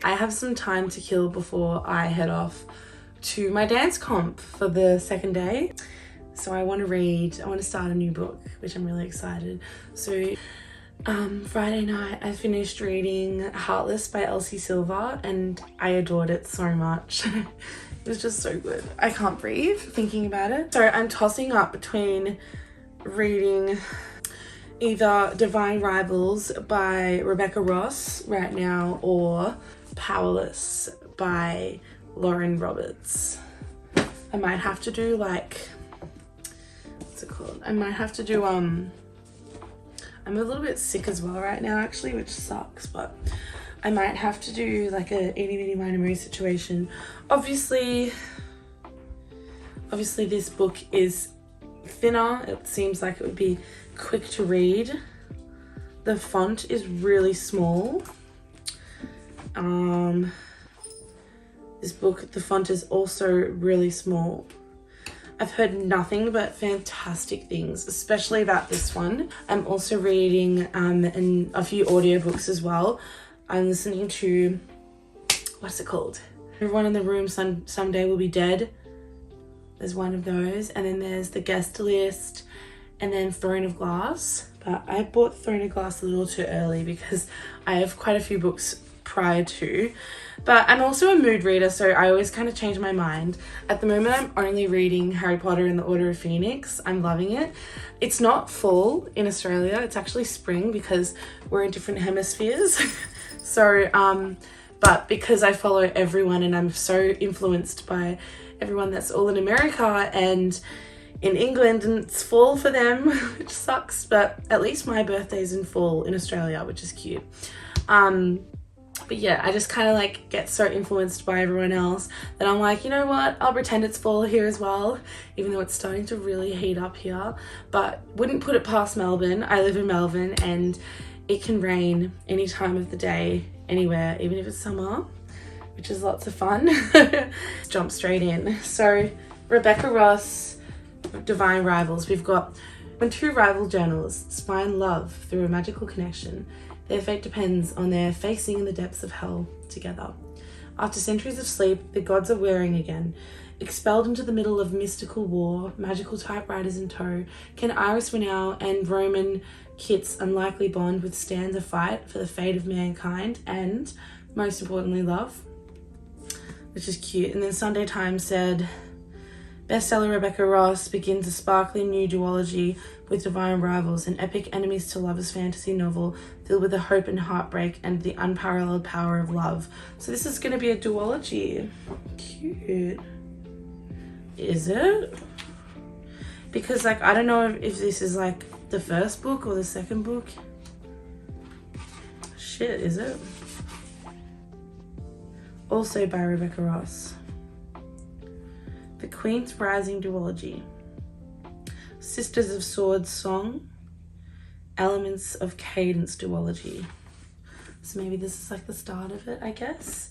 I have some time to kill before I head off to my dance comp for the second day. So I want to start a new book, which I'm really excited. So Friday night I finished reading Heartless by Elsie Silver and I adored it so much. It was just so good. I can't breathe thinking about it. So I'm tossing up between reading either Divine Rivals by Rebecca Ross right now or Powerless by Lauren Roberts. I might have to do like, what's it called? I might have to do, I'm a little bit sick as well right now actually, which sucks, but I might have to do like a itty bitty minor moo situation. Obviously this book is thinner. It seems like it would be quick to read. The font is really small. This book, the font is also really small. I've heard nothing but fantastic things, especially about this one. I'm also reading a few audiobooks as well. I'm listening to, what's it called? Everyone in the Room Someday Will Be Dead. There's one of those. And then there's The Guest List and then Throne of Glass. But I bought Throne of Glass a little too early because I have quite a few books prior to. But I'm also a mood reader, so I always kind of change my mind. At the moment, I'm only reading Harry Potter and the Order of Phoenix. I'm loving it. It's not fall in Australia. It's actually spring because we're in different hemispheres. So, but because I follow everyone and I'm so influenced by everyone that's all in America and in England, and it's fall for them, which sucks, but at least my birthday's in fall in Australia, which is cute. But yeah, I just kind of like get so influenced by everyone else that I'm like, you know what, I'll pretend it's fall here as well, even though it's starting to really heat up here. But wouldn't put it past Melbourne. I live in Melbourne and it can rain any time of the day, anywhere, even if it's summer, which is lots of fun. Jump straight in. So Rebecca Ross, Divine Rivals. We've got, when two rival journalists find love through a magical connection, their fate depends on their facing in the depths of hell together. After centuries of sleep, the gods are wearing again. Expelled into the middle of mystical war, magical typewriters in tow, can Iris Winnell and Roman Kit's unlikely bond withstand the fight for the fate of mankind and, most importantly, love? Which is cute. And then Sunday Times said, bestseller Rebecca Ross begins a sparkling new duology with Divine Rivals, an epic enemies to lovers fantasy novel filled with the hope and heartbreak and the unparalleled power of love. So this is going to be a duology. Cute. Is it? Because like, I don't know if this is like the first book or the second book. Shit, is it? Also by Rebecca Ross. The Queen's Rising duology. Sisters of Swords song. Elements of Cadence duology. So maybe this is like the start of it, I guess.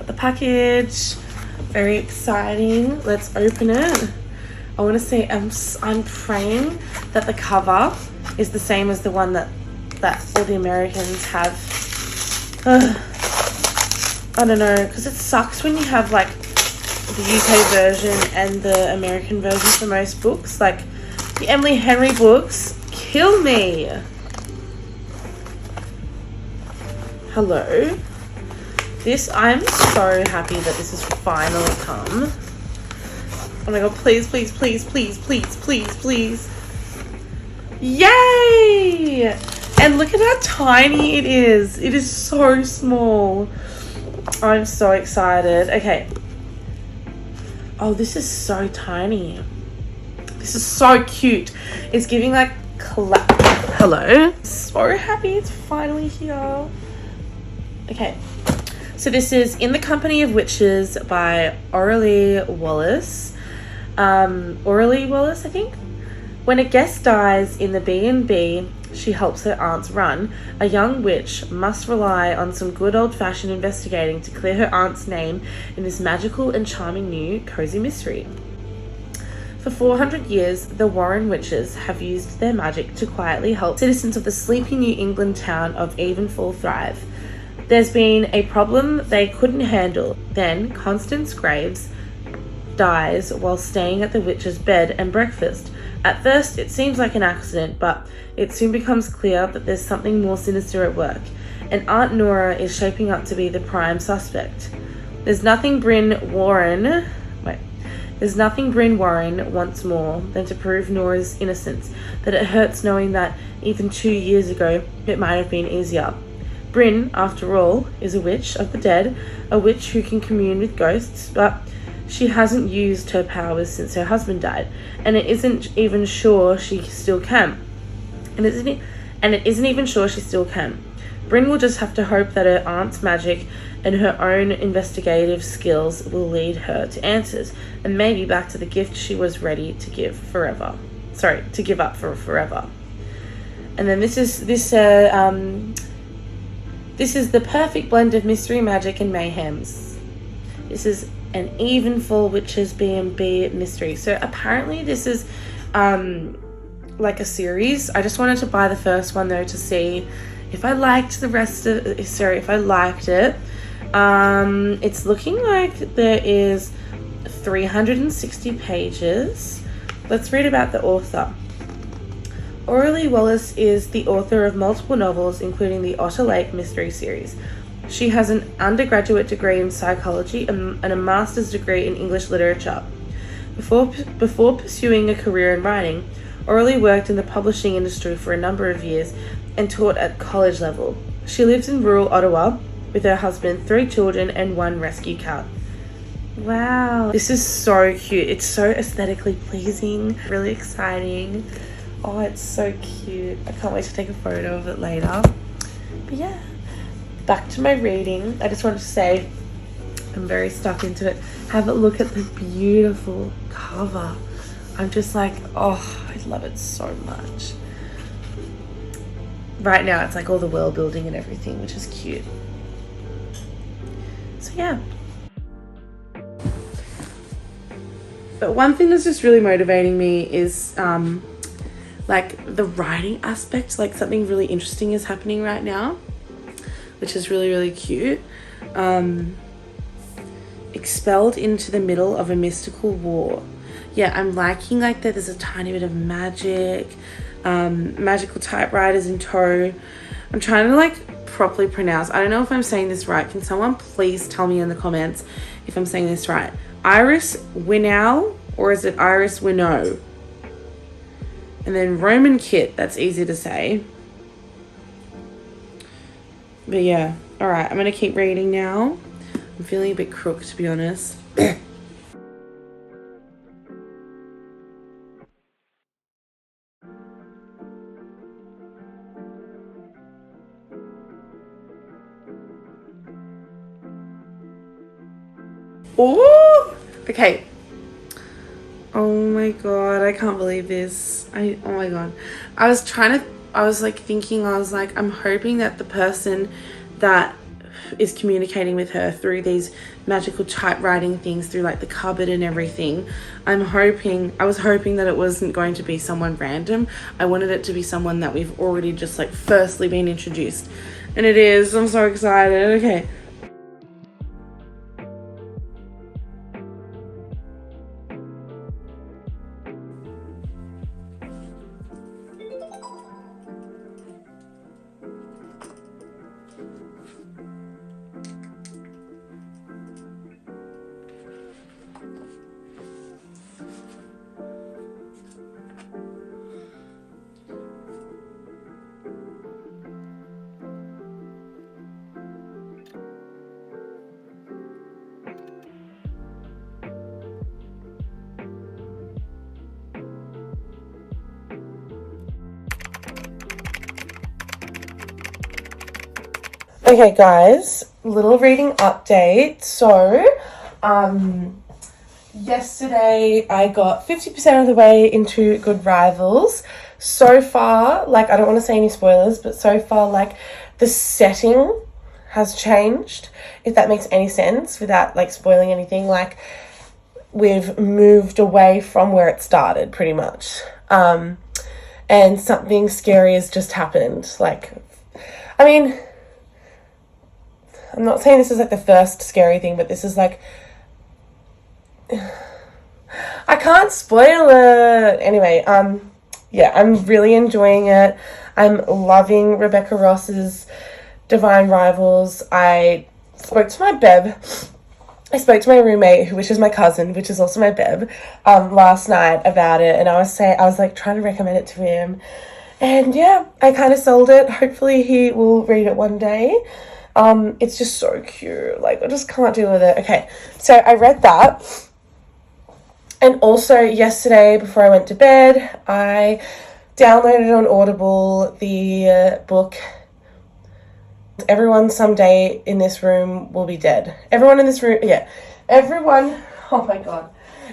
got the package. Very exciting. Let's open it. I want to say I'm praying that the cover is the same as the one that all the Americans have. I don't know, because it sucks when you have like the UK version and the American version for most books. Like the Emily Henry books kill me. Hello. I'm so happy that this has finally come. Oh my god, please, please, please, please, please, please, please. Yay! And look at how tiny it is. It is so small. I'm so excited. Okay. Oh, this is so tiny. This is so cute. It's giving like hello. So happy it's finally here. Okay. So this is In the Company of Witches by Aurelie Wallace. Aurelie Wallace, I think. When a guest dies in the B&B she helps her aunt's run, a young witch must rely on some good old-fashioned investigating to clear her aunt's name in this magical and charming new cozy mystery. For 400 years, the Warren witches have used their magic to quietly help citizens of the sleepy New England town of Evenfall thrive. There's been a problem they couldn't handle. Then Constance Graves dies while staying at the witch's bed and breakfast. At first, it seems like an accident, but it soon becomes clear that there's something more sinister at work, and Aunt Nora is shaping up to be the prime suspect. There's nothing Bryn Warren wants more than to prove Nora's innocence, but it hurts knowing that even 2 years ago, it might have been easier. Bryn, after all, is a witch of the dead, a witch who can commune with ghosts, but she hasn't used her powers since her husband died, and it isn't even sure she still can. Bryn will just have to hope that her aunt's magic and her own investigative skills will lead her to answers, and maybe back to the gift she was ready to give up for forever. And then this is the perfect blend of mystery, magic, and mayhems. This is an Evenfall Witches B&B mystery. So apparently this is like a series. I just wanted to buy the first one though to see if I liked the rest of if I liked it. It's looking like there is 360 pages. Let's read about the author. Aurelie Wallace is the author of multiple novels, including the Otter Lake mystery series. She has an undergraduate degree in psychology and a master's degree in English literature. Before pursuing a career in writing, Aurelie worked in the publishing industry for a number of years and taught at college level. She lives in rural Ottawa with her husband, 3 children, and 1 rescue cat. Wow, this is so cute. It's so aesthetically pleasing, really exciting. Oh, it's so cute. I can't wait to take a photo of it later. But yeah, back to my reading. I just wanted to say I'm very stuck into it. Have a look at the beautiful cover. I'm just like, oh, I love it so much. Right now it's like all the world building and everything, which is cute. So yeah. But one thing that's just really motivating me is like the writing aspect. Like something really interesting is happening right now, which is really, really cute. Expelled into the middle of a mystical war. Yeah, I'm liking like that there's a tiny bit of magic, magical typewriters in tow. I'm trying to like properly pronounce. I don't know if I'm saying this right. Can someone please tell me in the comments if I'm saying this right? Iris Winnow, or is it Iris Winnow? And then Roman Kit, that's easy to say. But yeah, all right, I'm gonna keep reading now. I'm feeling a bit crook, to be honest. Oh, okay. Oh my god, I can't believe this. Oh my god. I was like thinking, I'm hoping that the person that is communicating with her through these magical typewriting things, through like the cupboard and everything. I was hoping that it wasn't going to be someone random. I wanted it to be someone that we've already just like firstly been introduced. And it is. I'm so excited. Okay. Okay guys, little reading update. So, yesterday I got 50% of the way into Good Rivals. So far, like, I don't want to say any spoilers, but so far, like, the setting has changed, if that makes any sense, without, like, spoiling anything. Like, we've moved away from where it started, pretty much. And something scary has just happened. Like, I mean, I'm not saying this is like the first scary thing, but this is like, I can't spoil it. Anyway, yeah, I'm really enjoying it. I'm loving Rebecca Ross's Divine Rivals. I spoke to my my roommate, which is my cousin, which is also my beb, last night about it, and I was like trying to recommend it to him, and yeah, I kind of sold it. Hopefully he will read it one day. It's just so cute. Like, I just can't deal with it. Okay, so I read that. And also yesterday, before I went to bed, I downloaded on Audible the book Everyone Someday in This Room Will Be Dead. Everyone in this room, yeah. Everyone, oh my God.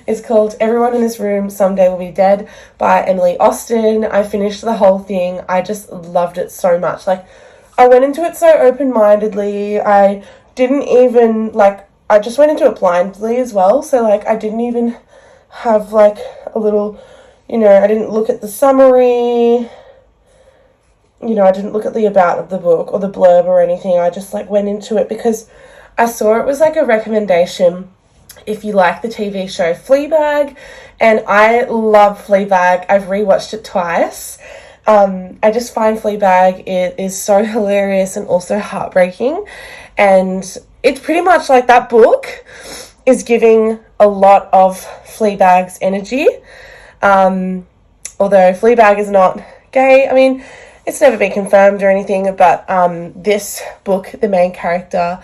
It's called Everyone in This Room Someday Will Be Dead by Emily Austen. I finished the whole thing. I just loved it so much. Like, I went into it so open-mindedly. I didn't even, like, I just went into it blindly as well. So, like, I didn't even have, like, a little, you know, I didn't look at the summary. You know, I didn't look at the about of the book or the blurb or anything. I just, like, went into it because I saw it was, like, a recommendation if you like the TV show Fleabag. And I love Fleabag. I've rewatched it twice. I just find Fleabag is so hilarious and also heartbreaking, and it's pretty much like that book is giving a lot of Fleabag's energy, although Fleabag is not gay. I mean, it's never been confirmed or anything, but this book, the main character,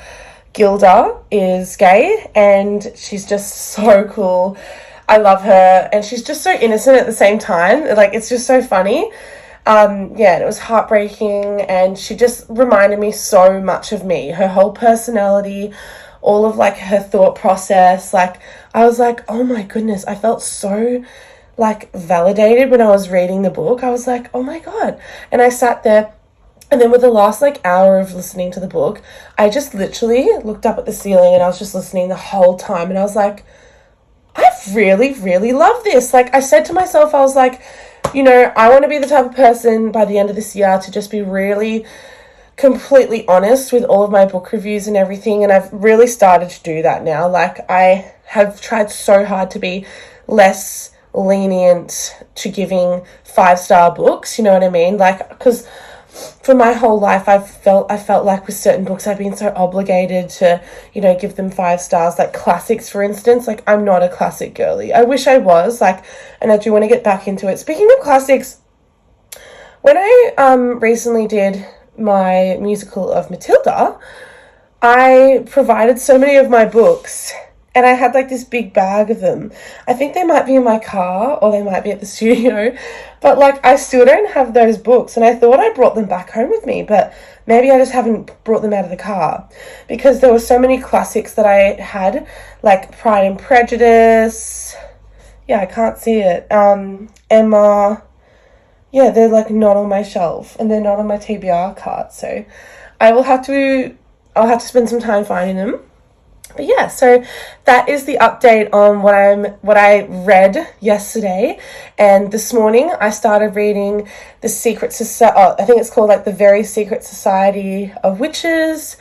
Gilda, is gay, and she's just so cool. I love her, and she's just so innocent at the same time. Like, it's just so funny. Yeah, and it was heartbreaking, and she just reminded me so much of me. Her whole personality, all of, like, her thought process. Like, I was like, oh my goodness, I felt so, like, validated when I was reading the book. I was like, oh my God. And I sat there, and then with the last, like, hour of listening to the book, I just literally looked up at the ceiling, and I was just listening the whole time, and I was like, I really, really love this. Like, I said to myself, I was like, you know, I want to be the type of person by the end of this year to just be really completely honest with all of my book reviews and everything. And I've really started to do that now. Like, I have tried so hard to be less lenient to giving 5-star books. You know what I mean? Like, because for my whole life, I felt like with certain books, I've been so obligated to, you know, give them 5 stars, like classics, for instance. Like, I'm not a classic girly. I wish I was, like, and I do want to get back into it. Speaking of classics, when I recently did my musical of Matilda, I provided so many of my books, and I had, like, this big bag of them. I think they might be in my car, or they might be at the studio, but, like, I still don't have those books, and I thought I brought them back home with me, but maybe I just haven't brought them out of the car, because there were so many classics that I had, like Pride and Prejudice. Yeah, I can't see it. Emma. Yeah, they're, like, not on my shelf, and they're not on my TBR cart, so I will have to I'll have to spend some time finding them. But yeah, so that is the update on what I read yesterday. And this morning I started reading the Secret Society. I think it's called like the Very Secret Society of Witches.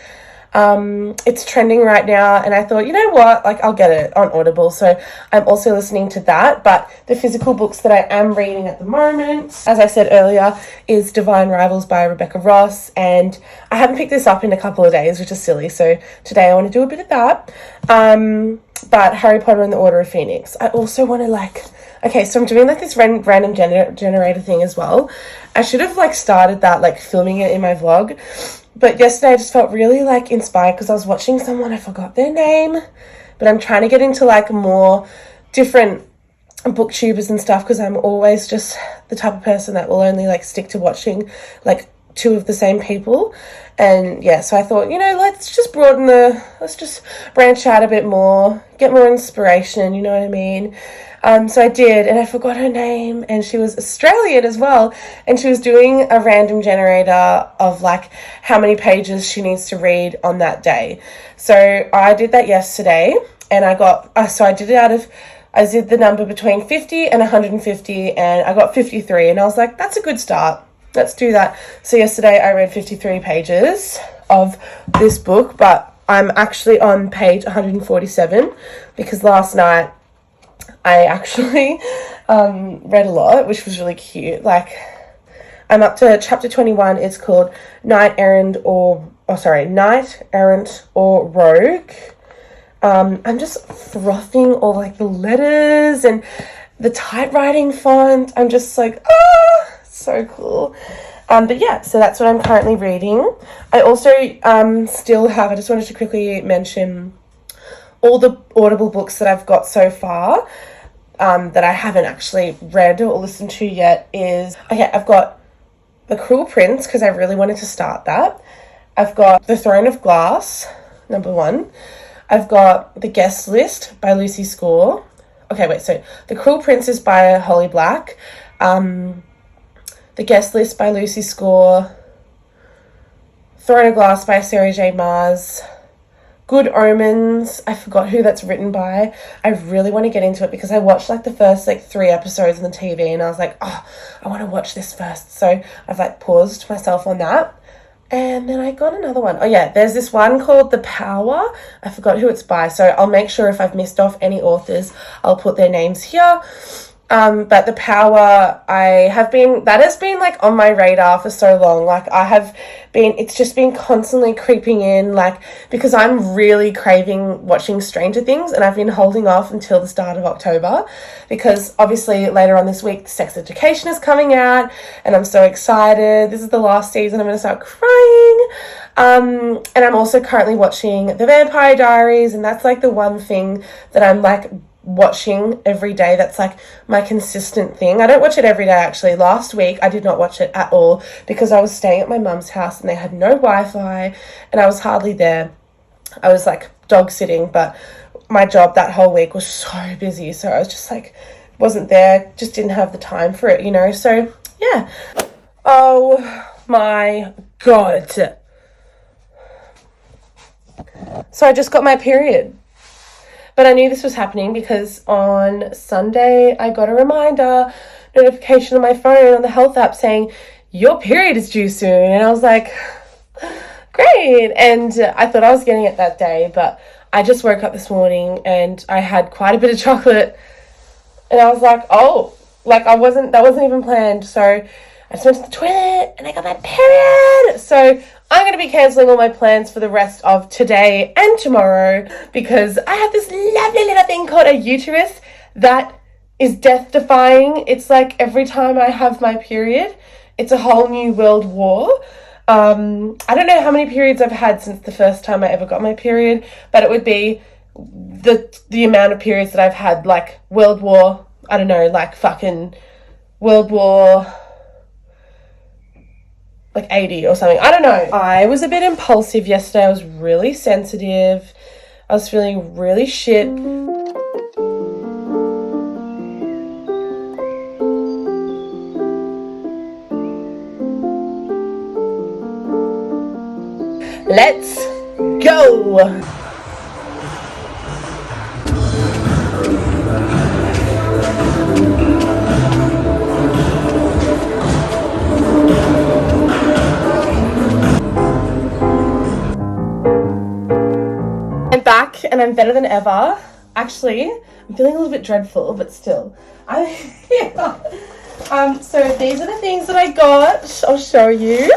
It's trending right now, and I thought, you know what, like I'll get it on Audible, so I'm also listening to that. But the physical books that I am reading at the moment, as I said earlier, is Divine Rivals by Rebecca Ross, and I haven't picked this up in a couple of days, which is silly, so today I want to do a bit of that. But Harry Potter and the Order of Phoenix, I also want to okay, so I'm doing like this random generator thing as well. I should have like started that, like filming it in my vlog. But yesterday I just felt really like inspired because I was watching someone, I forgot their name, but I'm trying to get into like more different booktubers and stuff because I'm always just the type of person that will only like stick to watching like two of the same people. And yeah, so I thought, you know, let's just branch out a bit more, get more inspiration, you know what I mean? So I did, and I forgot her name, and she was Australian as well, and she was doing a random generator of like how many pages she needs to read on that day. So I did that yesterday, and I did the number between 50 and 150, and I got 53, and I was like, that's a good start. Let's do that. So yesterday I read 53 pages of this book, but I'm actually on page 147 because last night I actually read a lot, which was really cute. Like, I'm up to chapter 21. It's called Knight Errant or Rogue. I'm just frothing all like the letters and the typewriting font. I'm just like, so cool. But yeah, so that's what I'm currently reading. I also I just wanted to quickly mention all the Audible books that I've got so far that I haven't actually read or listened to yet I've got The Cruel Prince because I really wanted to start that. I've got The Throne of Glass, number 1. I've got The Guest List by Lucy Score. Okay, wait, so The Cruel Prince is by Holly Black. The Guest List by Lucy Score. Throne of Glass by Sarah J. Maas. Good Omens, I forgot who that's written by. I really want to get into it because I watched like the first like 3 episodes on the TV and I was like, I want to watch this first. So I've like paused myself on that. And then I got another one. Oh yeah, there's this one called The Power. I forgot who it's by. So I'll make sure if I've missed off any authors, I'll put their names here. But The Power, that has been like on my radar for so long. Like it's just been constantly creeping in, like, because I'm really craving watching Stranger Things and I've been holding off until the start of October because obviously later on this week, Sex Education is coming out and I'm so excited. This is the last season. I'm going to start crying. And I'm also currently watching The Vampire Diaries, and that's like the one thing that I'm like watching every day. That's like my consistent thing. I don't watch it every day actually. Last week I did not watch it at all because I was staying at my mum's house and they had no Wi-Fi and I was hardly there. I was like dog sitting, but my job that whole week was so busy, so I was just like wasn't there, just didn't have the time for it, you know. So yeah. Oh my god. So I just got my period. But I knew this was happening because on Sunday I got a notification on my phone on the health app saying, your period is due soon. And I was like, great. And I thought I was getting it that day, but I just woke up this morning and I had quite a bit of chocolate. And I was like, that wasn't even planned. So I just went to the toilet and I got my period. So I'm going to be cancelling all my plans for the rest of today and tomorrow because I have this lovely little thing called a uterus that is death-defying. It's like every time I have my period, it's a whole new world war. I don't know how many periods I've had since the first time I ever got my period, but it would be the amount of periods that I've had, like World War, I don't know, like fucking World War like 80 or something. I don't know. I was a bit impulsive yesterday. I was really sensitive. I was feeling really shit. Let's go. I'm back and I'm better than ever. Actually, I'm feeling a little bit dreadful, but still. So these are the things that I got. I'll show you.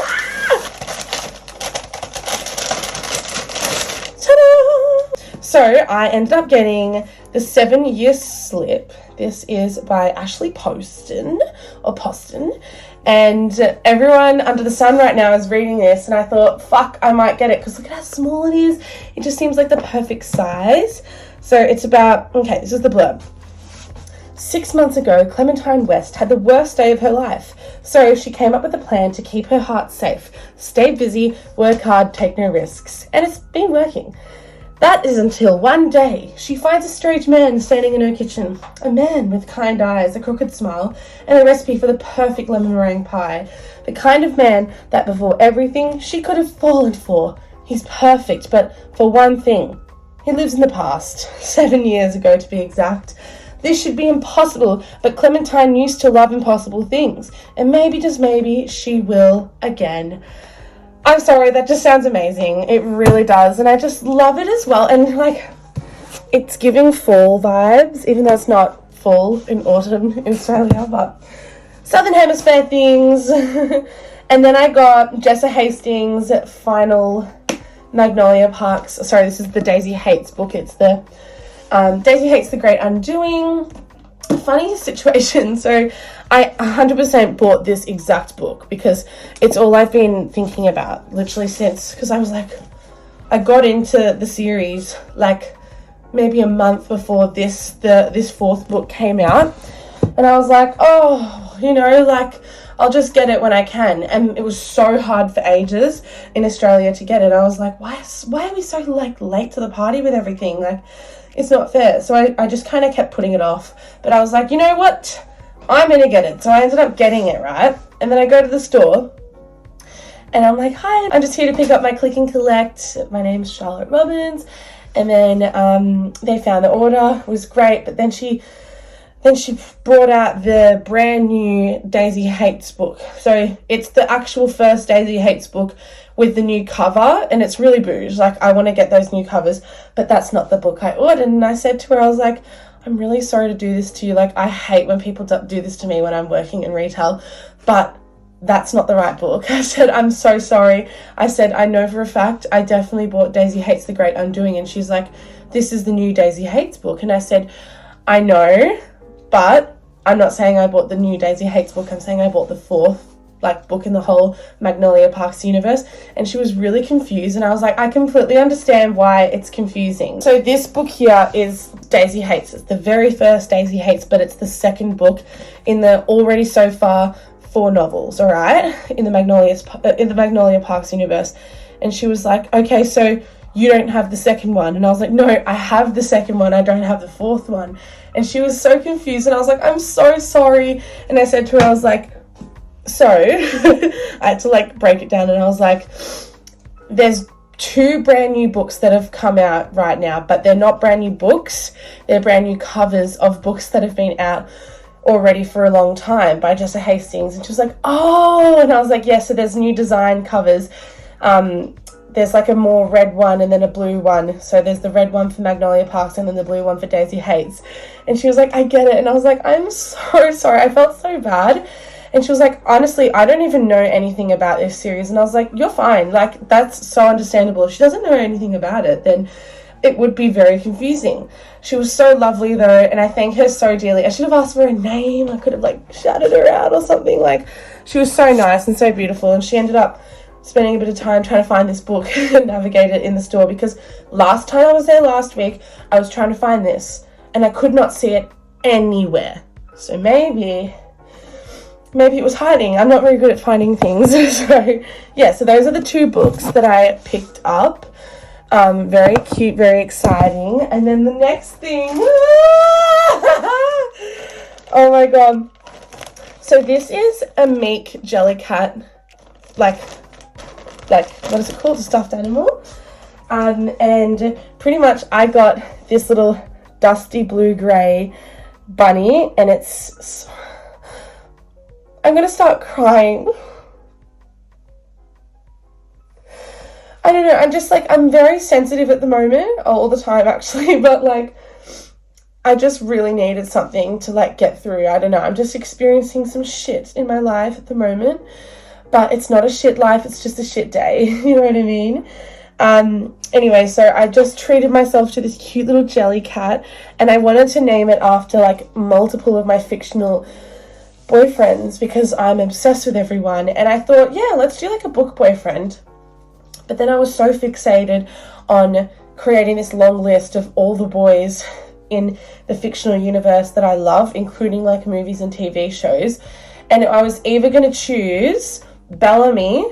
Ta-da! So I ended up getting the 7-year slip. This is by Ashley Poston, and everyone under the sun right now is reading this, and I thought, fuck, I might get it, because look at how small it is. It just seems like the perfect size. So it's about, okay, this is the blurb. 6 months ago, Clementine West had the worst day of her life. So she came up with a plan to keep her heart safe, stay busy, work hard, take no risks. And it's been working. That is until one day she finds a strange man standing in her kitchen. A man with kind eyes, a crooked smile, and a recipe for the perfect lemon meringue pie. The kind of man that before everything she could have fallen for. He's perfect, but for one thing. He lives in the past, 7 years ago to be exact. This should be impossible, but Clementine used to love impossible things. And maybe, just maybe, she will again. I'm sorry, that just sounds amazing. It really does. And I just love it as well. And like, it's giving fall vibes, even though it's not fall in autumn in Australia, but Southern Hemisphere things. And then I got Jessa Hastings' final Magnolia Parks. Sorry, this is the Daisy Hates book. It's the Daisy Hates the Great Undoing. Funny situation. So I 100% bought this exact book because it's all I've been thinking about literally since, because I was like, I got into the series like maybe a month before this fourth book came out, and I was like, oh, you know, like I'll just get it when I can. And it was so hard for ages in Australia to get it. I was like, why are we so like late to the party with everything? Like, it's not fair. So I just kind of kept putting it off. But I was like, you know what? I'm going to get it. So I ended up getting it, right? And then I go to the store and I'm like, hi, I'm just here to pick up my click and collect. My name's Charlotte Robbins. And then they found the order. It was great. But then she brought out the brand new Daisy Hates book. So it's the actual first Daisy Hates book with the new cover, and it's really bouge. Like, I want to get those new covers, but that's not the book I ordered. And I said to her, I was like, I'm really sorry to do this to you. Like, I hate when people do this to me when I'm working in retail, but that's not the right book. I said, I'm so sorry. I said, I know for a fact I definitely bought Daisy Hates the Great Undoing. And she's like, this is the new Daisy Hates book. And I said, I know, but I'm not saying I bought the new Daisy Hates book. I'm saying I bought the fourth book in the whole Magnolia Parks universe. And she was really confused, and I was like, I completely understand why it's confusing. So this book here is Daisy Hates. It's the very first Daisy Hates, but it's the second book in the already so far 4 novels, all right, in the Magnolia Parks universe. And she was like, okay, so you don't have the second one. And I was like, no, I have the second one, I don't have the fourth one. And she was so confused, and I was like, I'm so sorry. And I said to her, I was like, so I had to like break it down, and I was like, there's 2 brand new books that have come out right now, but they're not brand new books. They're brand new covers of books that have been out already for a long time by Jessa Hastings. And she was like, oh, and I was like, yeah, so there's new design covers. There's like a more red one and then a blue one. So there's the red one for Magnolia Parks and then the blue one for Daisy Hates. And she was like, I get it. And I was like, I'm so sorry. I felt so bad. And she was like, honestly, I don't even know anything about this series. And I was like, you're fine. Like, that's so understandable. If she doesn't know anything about it, then it would be very confusing. She was so lovely though, and I thank her so dearly. I should have asked for her name. I could have like shouted her out or something. Like, she was so nice and so beautiful, and she ended up spending a bit of time trying to find this book and navigate it in the store, because last time I was there last week, I was trying to find this and I could not see it anywhere. So maybe it was hiding. I'm not very good at finding things. So yeah, so those are the 2 books that I picked up. Very cute, very exciting. And then the next thing, oh my god. So this is a Meek Jellycat, like what is it called? A stuffed animal. And pretty much I got this little dusty blue-grey bunny, and it's... I'm gonna start crying. I don't know, I'm just like, I'm very sensitive at the moment, all the time actually, but like, I just really needed something to like get through. I don't know, I'm just experiencing some shit in my life at the moment, but it's not a shit life, it's just a shit day, you know what I mean? Anyway, so I just treated myself to this cute little jelly cat, and I wanted to name it after like multiple of my fictional boyfriends because I'm obsessed with everyone, and I thought, yeah, let's do like a book boyfriend. But then I was so fixated on creating this long list of all the boys in the fictional universe that I love, including like movies and TV shows. And I was either going to choose Bellamy,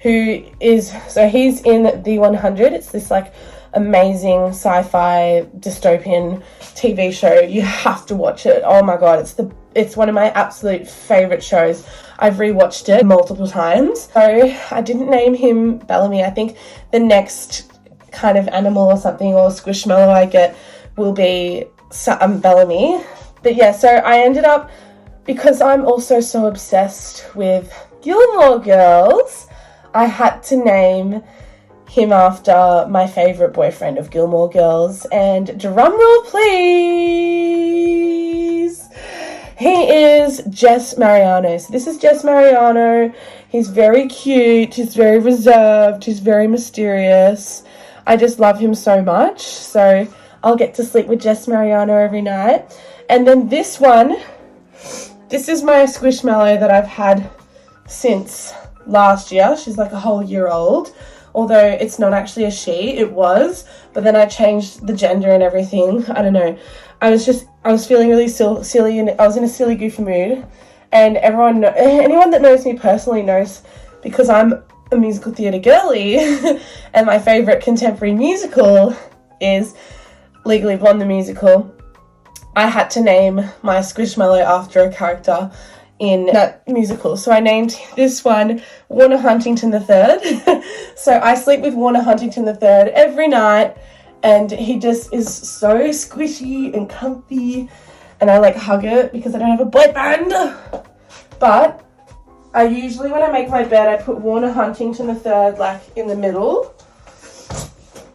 who is, so he's in The 100. It's this like amazing sci-fi dystopian TV show. You have to watch it. Oh my God, it's one of my absolute favorite shows. I've rewatched it multiple times. So I didn't name him Bellamy. I think the next kind of animal or something, or squishmallow I get, will be Bellamy. But yeah, so I ended up, because I'm also so obsessed with Gilmore Girls, I had to name him after my favorite boyfriend of Gilmore Girls. And drumroll please! He is Jess Mariano. So this is Jess Mariano. He's very cute. He's very reserved. He's very mysterious. I just love him so much. So I'll get to sleep with Jess Mariano every night. And then this one, this is my squishmallow that I've had since last year. She's like a whole year old. Although it's not actually a she, it was. But then I changed the gender and everything. I don't know. I was feeling really silly, and I was in a silly, goofy mood. And anyone that knows me personally knows, because I'm a musical theatre girly, and my favourite contemporary musical is Legally Blonde the musical, I had to name my squishmallow after a character in that musical. So I named this one Warner Huntington III. So I sleep with Warner Huntington III every night. And he just is so squishy and comfy, and I like hug it because I don't have a boyfriend. But I usually, when I make my bed, I put Warner Huntington III like in the middle.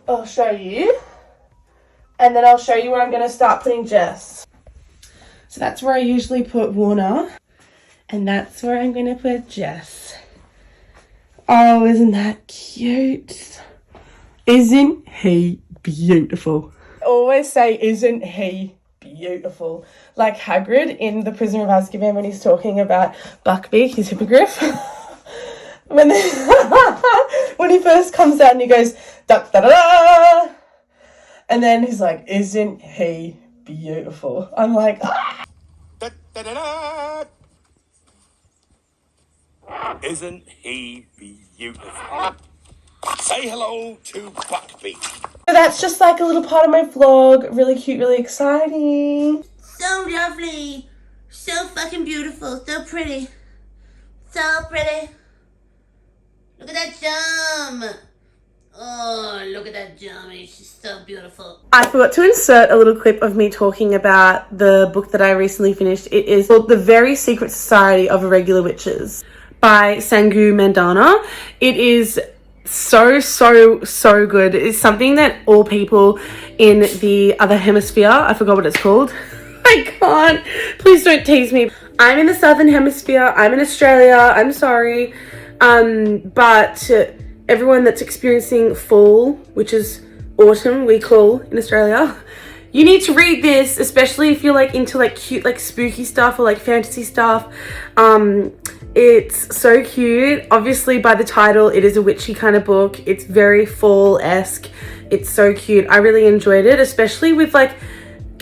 I'll show you. And then I'll show you where I'm going to start putting Jess. So that's where I usually put Warner, and that's where I'm going to put Jess. Oh, isn't that cute? Isn't he beautiful? I always say, isn't he beautiful? Like Hagrid in The Prisoner of Azkaban when he's talking about Buckbeak, his hippogriff. when he first comes out and he goes, da da da da, and then he's like, isn't he beautiful? I'm like, ah. Da, da, da, da. Isn't he beautiful? Say hello to Buckbeak. So that's just like a little part of my vlog. Really cute, really exciting. So lovely. So fucking beautiful. So pretty. So pretty. Look at that jam. Oh, look at that jammy. She's so beautiful. I forgot to insert a little clip of me talking about the book that I recently finished. It is called The Very Secret Society of Irregular Witches by Sangu Mandana. It is so good. It's something that all people in the other hemisphere, I forgot what it's called. I can't. Please don't tease me. I'm in the southern hemisphere. I'm in Australia. I'm sorry. But everyone that's experiencing fall, which is autumn, we call in Australia, you need to read this, especially if you're like into like cute, like spooky stuff or like fantasy stuff. It's so cute. Obviously by the title, it is a witchy kind of book. It's very fall-esque. It's so cute. I really enjoyed it, especially with like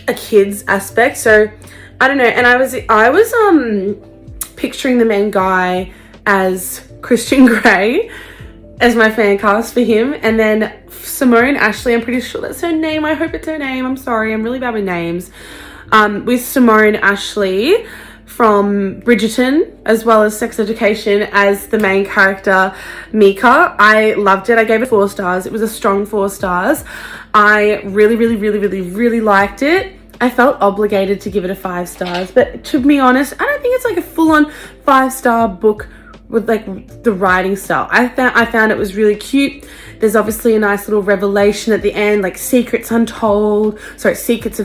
a kid's aspect. So I don't know. And I was picturing the main guy as Christian Grey as my fan cast for him, and then Simone Ashley, I'm pretty sure that's her name. I hope it's her name. I'm sorry, I'm really bad with names. With Simone Ashley from Bridgerton, as well as Sex Education, as the main character, Mika. I loved it. I gave it 4 stars. It was a strong 4 stars. I really liked it. I felt obligated to give it a 5 stars, but to be honest, I don't think it's like a full-on 5-star book with like the writing style. I found it was really cute. There's obviously a nice little revelation at the end, like secrets have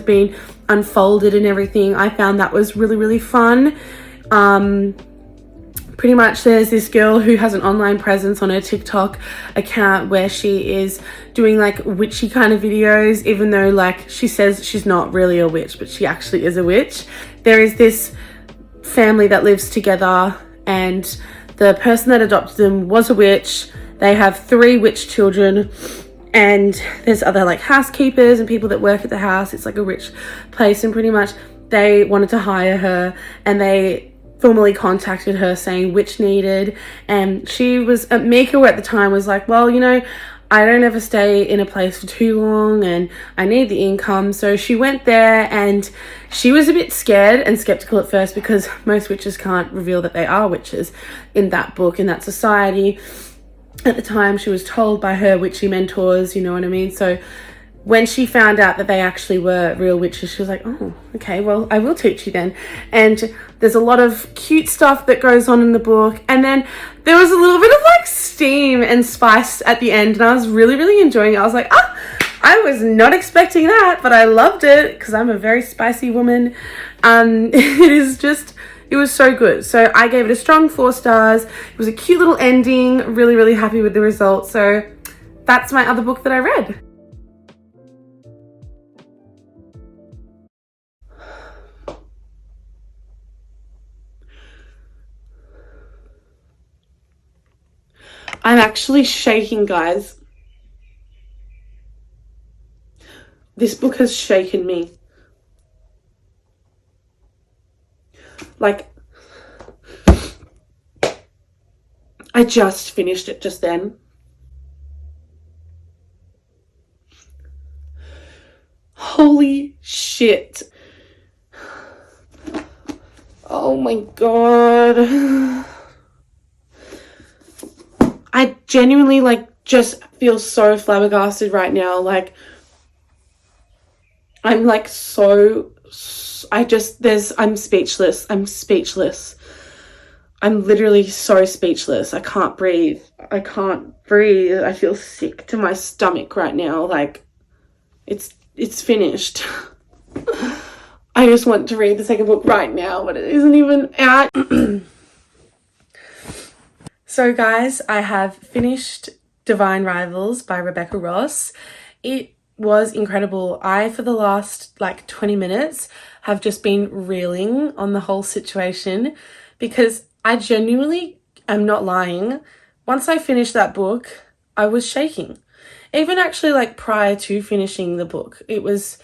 been unfolded and everything. I found that was really fun. Pretty much there's this girl who has an online presence on her TikTok account where she is doing like witchy kind of videos, even though like she says she's not really a witch, but she actually is a witch. There is this family that lives together, and the person that adopted them was a witch. They have 3 witch children, and there's other like housekeepers and people that work at the house. It's like a rich place, and pretty much they wanted to hire her, and they formally contacted her saying which needed, and she was Mika at the time was like, well, you know, I don't ever stay in a place for too long and I need the income. So she went there, and she was a bit scared and skeptical at first because most witches can't reveal that they are witches in that book, in that society. At the time, she was told by her witchy mentors, you know what I mean? So when she found out that they actually were real witches, she was like, oh, okay, well, I will teach you then. And there's a lot of cute stuff that goes on in the book. And then there was a little bit of like steam and spice at the end, and I was really enjoying it. I was like, I was not expecting that, but I loved it because I'm a very spicy woman. It was so good. So I gave it a strong 4 stars. It was a cute little ending. Really happy with the result. So that's my other book that I read. I'm actually shaking, guys. This book has shaken me. Like, I just finished it just then. Holy shit. Oh my god. I genuinely just feel so flabbergasted right now. I'm I'm speechless. I'm literally so speechless. I can't breathe. I feel sick to my stomach right now. It's finished. I just want to read the second book right now, but it isn't even out. So guys, I have finished Divine Rivals by Rebecca Ross. It was incredible. For the last 20 minutes, have just been reeling on the whole situation because I genuinely am not lying. Once I finished that book, I was shaking. Even actually prior to finishing the book, it was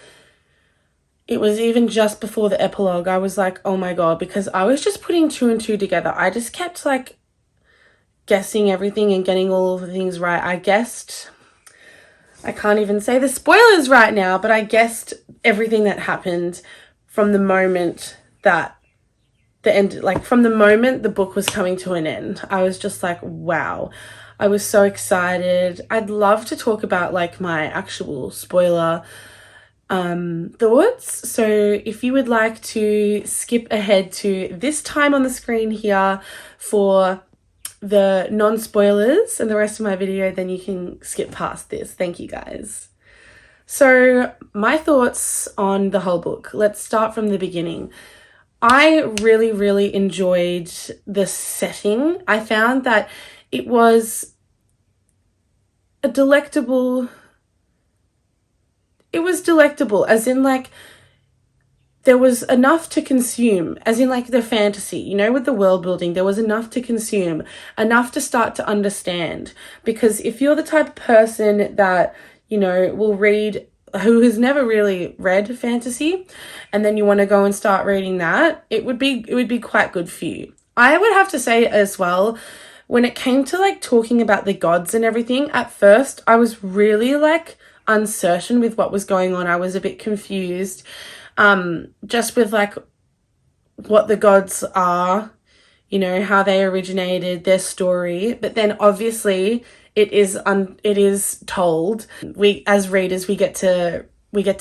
even just before the epilogue, I was like, oh my god, because I was just putting 2 and 2 together. I just kept guessing everything and getting all of the things right. I can't even say the spoilers right now, but I guessed everything that happened from the moment that from the moment the book was coming to an end. I was just like, wow. I was so excited. I'd love to talk about my actual spoiler thoughts. So if you would like to skip ahead to this time on the screen here for the non-spoilers and the rest of my video, then you can skip past this. Thank you guys. So my thoughts on the whole book. Let's start from the beginning. I really enjoyed the setting. I found that it was delectable as in there was enough to consume, as in the fantasy, with the world building, there was enough to consume, enough to start to understand. Because if you're the type of person that, will read, who has never really read fantasy, and then you want to go and start reading that, it would be quite good for you. I would have to say as well, when it came to talking about the gods and everything, at first I was really uncertain with what was going on. I was a bit confused. Just with what the gods are, you know, how they originated, their story. But then obviously it is told. We, as readers, we get to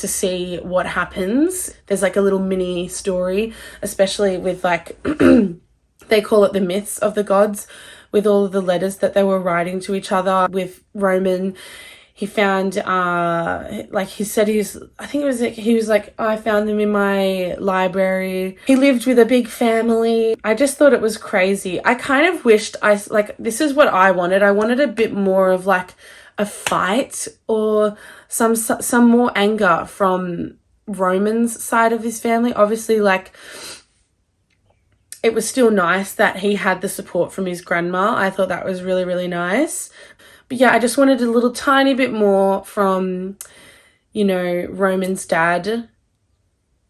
see what happens. There's like a little mini story, especially with like they call it the myths of the gods, with all of the letters that they were writing to each other. With Roman, he found like he said he was like, oh, I found them in my library. He lived with a big family. I just thought it was crazy. I kind of wished this is what I wanted. I wanted a bit more of like a fight or some more anger from Roman's side of his family. Obviously, like, it was still nice that he had the support from his grandma. I thought that was really, really nice. But yeah, I just wanted a little tiny bit more from, you know, Roman's dad,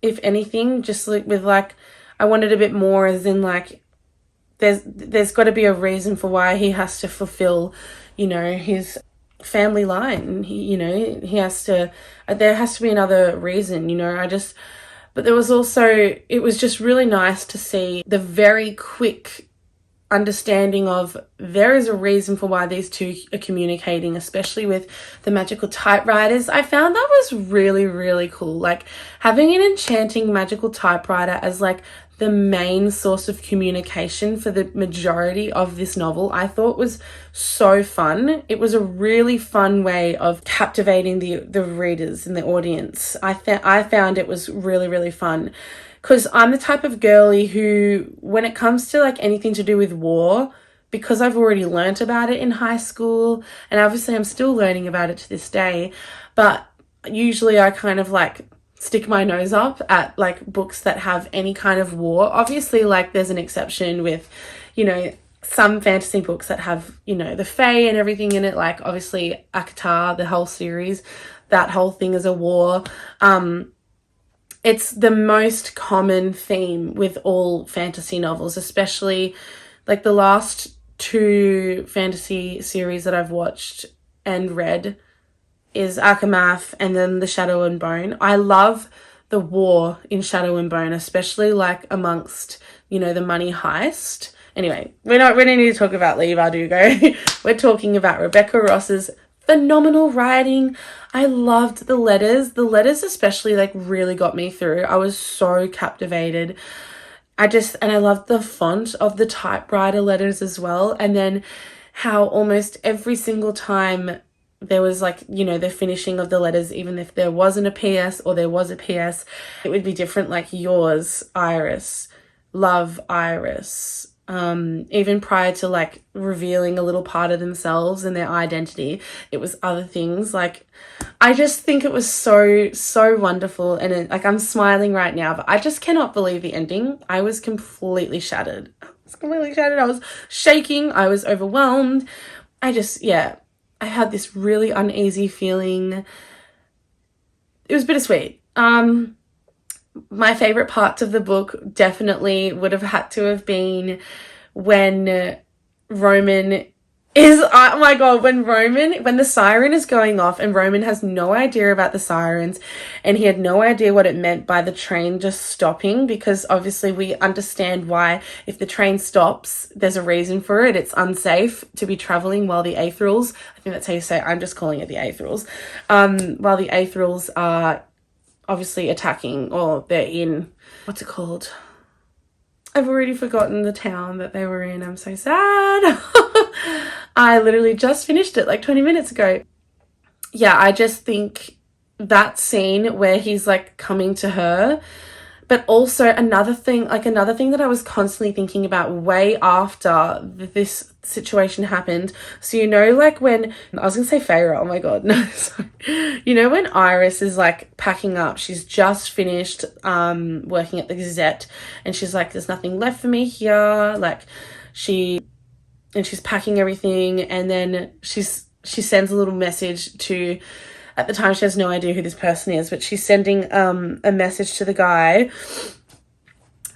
if anything. Just like with like, I wanted a bit more, as in like, there's got to be a reason for why he has to fulfill, you know, his family line. There has to be another reason, you know. But there was also, it was just really nice to see the very quick understanding of there is a reason for why these two are communicating, especially with the magical typewriters. I found that was really, really cool. Like, having an enchanting magical typewriter as like the main source of communication for the majority of this novel, I thought was so fun. It was a really fun way of captivating the readers and the audience. I found it was really, really fun, because I'm the type of girly who, when it comes to like anything to do with war, because I've already learnt about it in high school, and obviously I'm still learning about it to this day, but usually I kind of like stick my nose up at like books that have any kind of war. Obviously, like, there's an exception with, you know, some fantasy books that have, you know, the Fae and everything in it, like obviously Akatar, the whole series, that whole thing is a war. It's the most common theme with all fantasy novels, especially like the last 2 fantasy series that I've watched and read is Akamath and then the Shadow and Bone. I love the war in Shadow and Bone, especially like amongst, you know, the money heist. Anyway, we don't need to talk about Leigh Bardugo. We're talking about Rebecca Ross's phenomenal writing. I loved the letters. The letters especially like really got me through. I was so captivated. And I loved the font of the typewriter letters as well. And then how almost every single time there was like, you know, the finishing of the letters, even if there wasn't a PS or there was a PS, it would be different, like yours, Iris, love, Iris. Even prior to like revealing a little part of themselves and their identity, it was other things. Like, I just think it was so, so wonderful. And like, I'm smiling right now, but I just cannot believe the ending. I was completely shattered. I was shaking. I was overwhelmed. I had this really uneasy feeling. It was bittersweet. My favorite parts of the book definitely would have had to have been when Roman is, oh my god, when the siren is going off and Roman has no idea about the sirens, and he had no idea what it meant by the train just stopping, because obviously we understand why if the train stops, there's a reason for it. It's unsafe to be traveling while the Aetherals, I think that's how you say it, I'm just calling it the Aetherals, while the Aetherals are obviously attacking, or they're in, what's it called? I've already forgotten the town that they were in. I'm so sad. I literally just finished it like 20 minutes ago. Yeah, I just think that scene where he's like coming to her, but also another thing that I was constantly thinking about way after this situation happened. So, you know, like when, I was going to say Feyre, oh my God, no, sorry. You know, when Iris is like packing up, she's just finished working at the Gazette, and she's like, there's nothing left for me here. Like she's packing everything, and then she sends a little message to, at the time she has no idea who this person is, but she's sending a message to the guy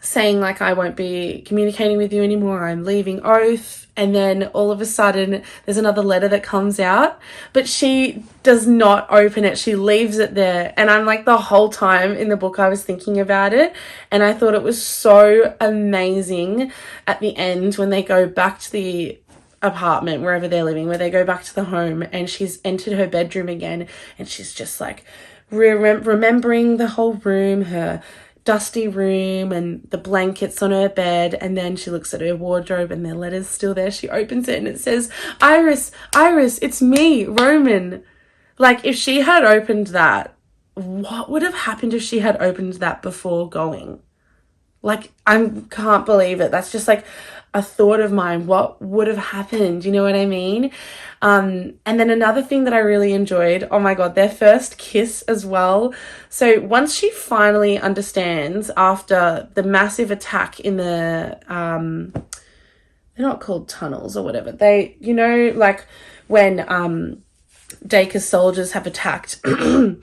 saying like, I won't be communicating with you anymore, I'm leaving oath. And then all of a sudden there's another letter that comes out, but she does not open it. She leaves it there. And I'm like, the whole time in the book I was thinking about it, and I thought it was so amazing at the end when they go back to the apartment, wherever they're living, where they go back to the home, and she's entered her bedroom again, and she's just like remembering the whole room, her dusty room and the blankets on her bed, and then she looks at her wardrobe and the letter's still there. She opens it and it says, Iris, it's me, Roman. Like, if she had opened that, what would have happened if she had opened that before going? Like, I can't believe it. That's just like a thought of mine. What would have happened? You know what I mean? And then another thing that I really enjoyed, oh my God, their first kiss as well. So once she finally understands after the massive attack in the, they're not called tunnels or whatever. They, you know, like when Dacre's soldiers have attacked and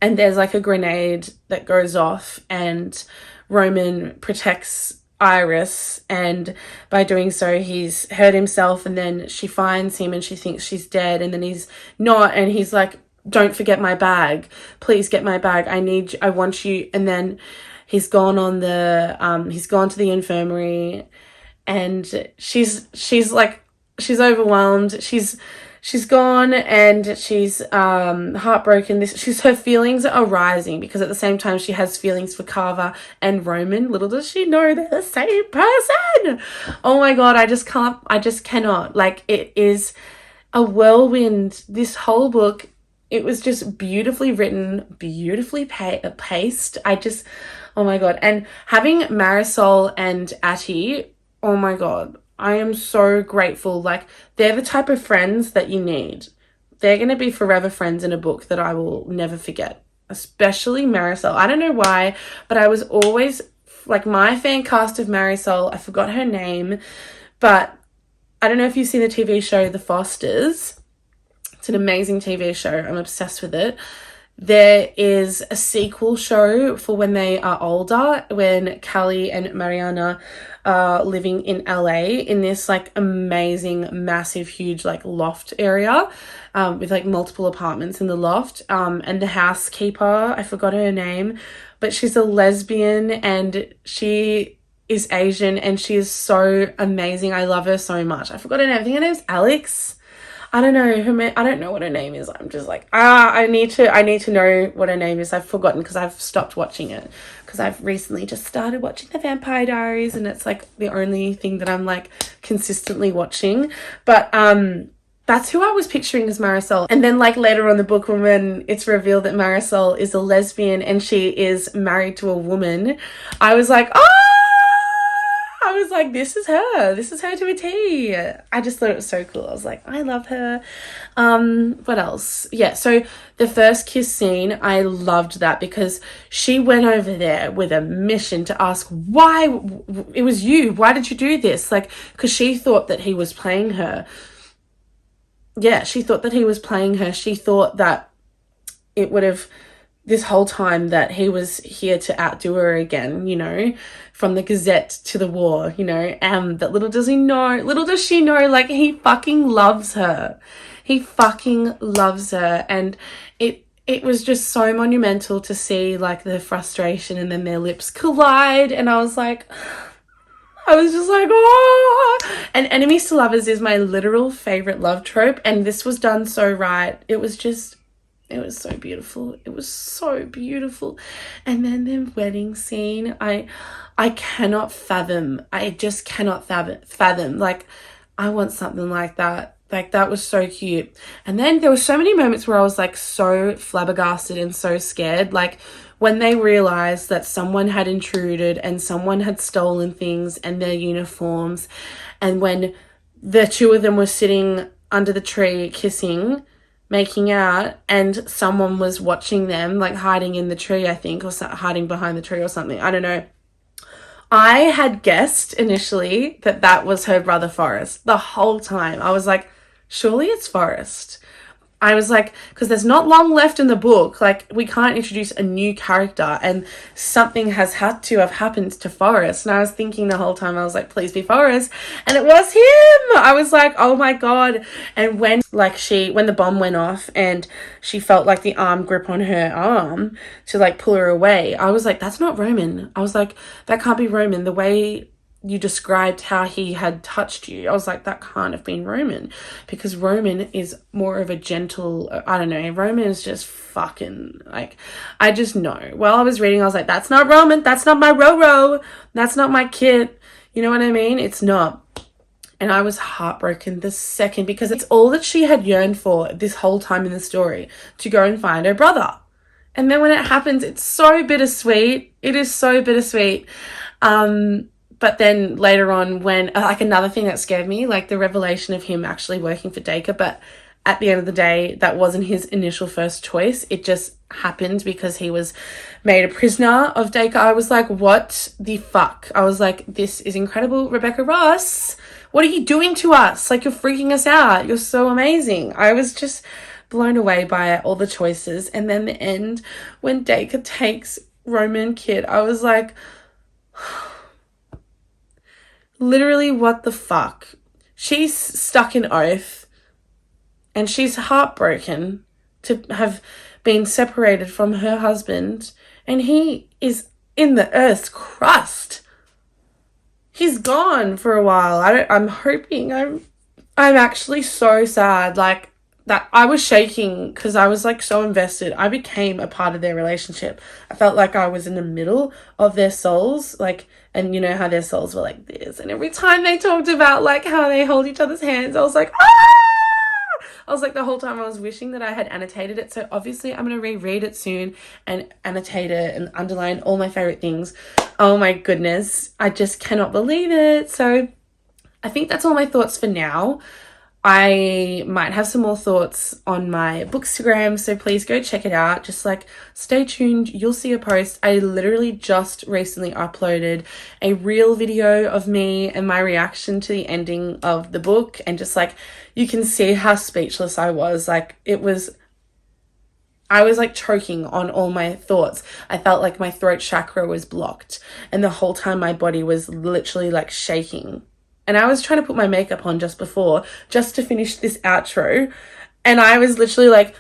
there's like a grenade that goes off and Roman protects Iris, and by doing so he's hurt himself, and then she finds him and she thinks she's dead, and then he's not, and he's like, don't forget my bag, please get my bag, I want you. And then he's gone on the he's gone to the infirmary, and she's like, she's overwhelmed, she's gone, and she's heartbroken. Her feelings are rising, because at the same time she has feelings for Carver and Roman. Little does she know they're the same person. Oh my God, I just cannot. Like, it is a whirlwind. This whole book, it was just beautifully written, beautifully paced. Oh my God. And having Marisol and Atty, oh my God, I am so grateful. Like, they're the type of friends that you need. They're going to be forever friends in a book that I will never forget, especially Marisol. I don't know why, but I was always, like, my fan cast of Marisol, I forgot her name, but I don't know if you've seen the TV show The Fosters. It's an amazing TV show. I'm obsessed with it. There is a sequel show for when they are older, when Callie and Mariana are living in LA in this like amazing, massive, huge like loft area with like multiple apartments in the loft. And the housekeeper, I forgot her name, but she's a lesbian and she is Asian and she is so amazing. I love her so much. I forgot her name. I think her name's Alex. I don't know what her name is. I'm just like, I need to know what her name is. I've forgotten because I've stopped watching it, because I've recently just started watching The Vampire Diaries, and it's like the only thing that I'm like consistently watching. But that's who I was picturing as Marisol. And then like later on in the book, when it's revealed that Marisol is a lesbian and she is married to a woman, I was like, I was like, this is her to a T. I just thought it was so cool. I was like, I love her. What else? Yeah, so the first kiss scene, I loved that, because she went over there with a mission to ask why it was you. Why did you do this? Like, because she thought that he was playing her. Yeah, she thought that he was playing her. She thought that it would have, this whole time, that he was here to outdo her again, you know, from the Gazette to the war, you know, that little does she know, like, he fucking loves her. He fucking loves her. And it was just so monumental to see, like, the frustration, and then their lips collide, and I was just like, oh. And enemies to lovers is my literal favorite love trope, and this was done so right. It was so beautiful. It was so beautiful. And then the wedding scene, I cannot fathom. I just cannot fathom. Like, I want something like that. Like, that was so cute. And then there were so many moments where I was like so flabbergasted and so scared. Like, when they realized that someone had intruded and someone had stolen things and their uniforms, and when the two of them were sitting under the tree kissing, making out, and someone was watching them, like hiding in the tree, I think, or hiding behind the tree or something. I don't know. I had guessed initially that was her brother Forrest the whole time. I was like, surely it's Forrest. I was like, because there's not long left in the book, like we can't introduce a new character, and something has had to have happened to Forrest. And I was thinking the whole time, I was like, please be Forrest, and it was him. I was like, oh my god. And when the bomb went off and she felt like the arm grip on her arm to like pull her away, I was like, that's not Roman. I was like, that can't be Roman. The way you described how he had touched you, I was like, that can't have been Roman, because Roman is more of a gentle, I don't know, Roman is just fucking, like, I just know. While I was reading, I was like, that's not Roman, that's not my Roro, that's not my kid, you know what I mean? It's not. And I was heartbroken the second, because it's all that she had yearned for this whole time in the story, to go and find her brother. And then when it happens, it's so bittersweet. It is so bittersweet. But then later on, when, like, another thing that scared me, like the revelation of him actually working for Dacre, but at the end of the day, that wasn't his initial first choice. It just happened because he was made a prisoner of Dacre. I was like, what the fuck? I was like, this is incredible, Rebecca Ross. What are you doing to us? Like, you're freaking us out. You're so amazing. I was just blown away by all the choices. And then the end, when Dacre takes Roman Kid, I was like, literally, what the fuck? She's stuck in oath, and she's heartbroken to have been separated from her husband, and he is in the earth's crust. He's gone for a while. I'm hoping, I'm actually so sad, like, that I was shaking because I was like so invested. I became a part of their relationship. I felt like I was in the middle of their souls, like, and you know how their souls were like this. And every time they talked about like how they hold each other's hands, I was like, ah! I was like, the whole time I was wishing that I had annotated it. So obviously I'm going to reread it soon and annotate it and underline all my favorite things. Oh my goodness. I just cannot believe it. So I think that's all my thoughts for now. I might have some more thoughts on my bookstagram, so please go check it out. Just like stay tuned, you'll see a post. I literally just recently uploaded a real video of me and my reaction to the ending of the book, and just like you can see how speechless I was. Like I was like choking on all my thoughts. I felt like my throat chakra was blocked, and the whole time my body was literally like shaking. And I was trying to put my makeup on just before, just to finish this outro. And I was literally like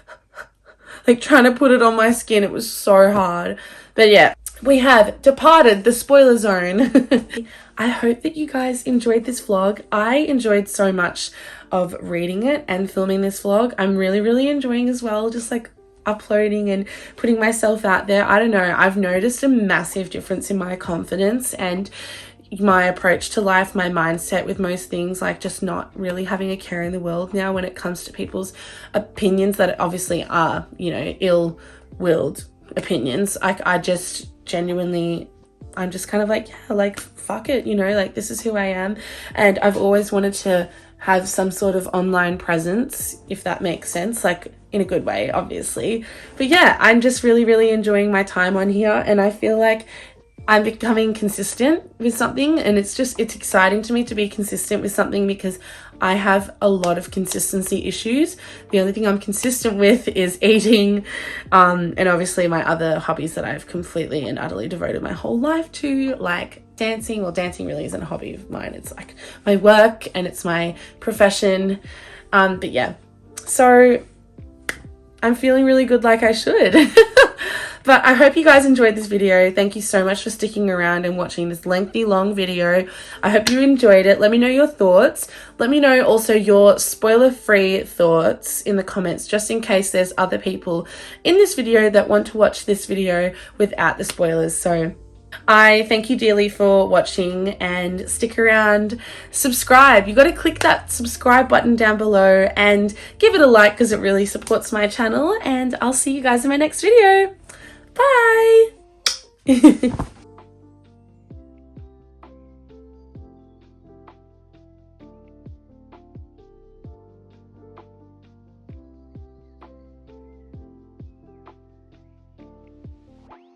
trying to put it on my skin. It was so hard. But yeah, we have departed the spoiler zone. I hope that you guys enjoyed this vlog. I enjoyed so much of reading it and filming this vlog. I'm really, really enjoying as well, just like uploading and putting myself out there. I don't know, I've noticed a massive difference in my confidence and my approach to life, my mindset with most things, like just not really having a care in the world now when it comes to people's opinions that obviously are, you know, ill-willed opinions. I just genuinely, I'm just kind of like, yeah, like fuck it, you know, like this is who I am. And I've always wanted to have some sort of online presence, if that makes sense, like in a good way, obviously. But yeah, I'm just really, really enjoying my time on here, and I feel like I'm becoming consistent with something, and it's exciting to me to be consistent with something, because I have a lot of consistency issues. The only thing I'm consistent with is eating, and obviously my other hobbies that I've completely and utterly devoted my whole life to, like dancing. Well, dancing really isn't a hobby of mine. It's like my work and it's my profession. But yeah, so I'm feeling really good, like I should. But I hope you guys enjoyed this video. Thank you so much for sticking around and watching this lengthy, long video. I hope you enjoyed it. Let me know your thoughts. Let me know also your spoiler-free thoughts in the comments, just in case there's other people in this video that want to watch this video without the spoilers. So I thank you dearly for watching, and stick around, subscribe. You got to click that subscribe button down below and give it a like, because it really supports my channel, and I'll see you guys in my next video. Bye.